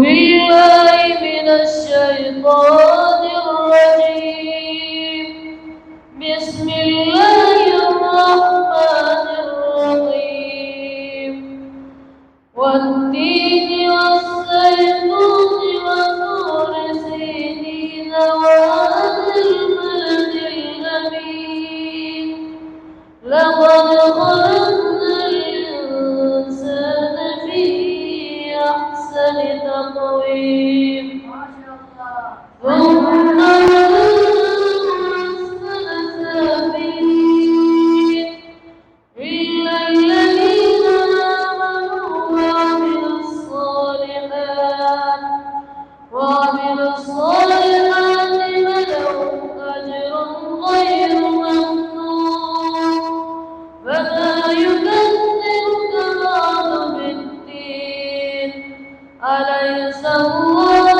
بالله من الشيطان الرجيم. بسم الله الرحمن الرحيم. والتين والزيتون وطور سينين وهذا البلد الأمين. لقد خلقنا الإنسان في أحسن تقويم. ثم أسفل سافلين إلا الذين آمنوا وعملوا الصالحات فلهم أجر غير ممنون. فما يكذبك بعد بالدين. أليس الله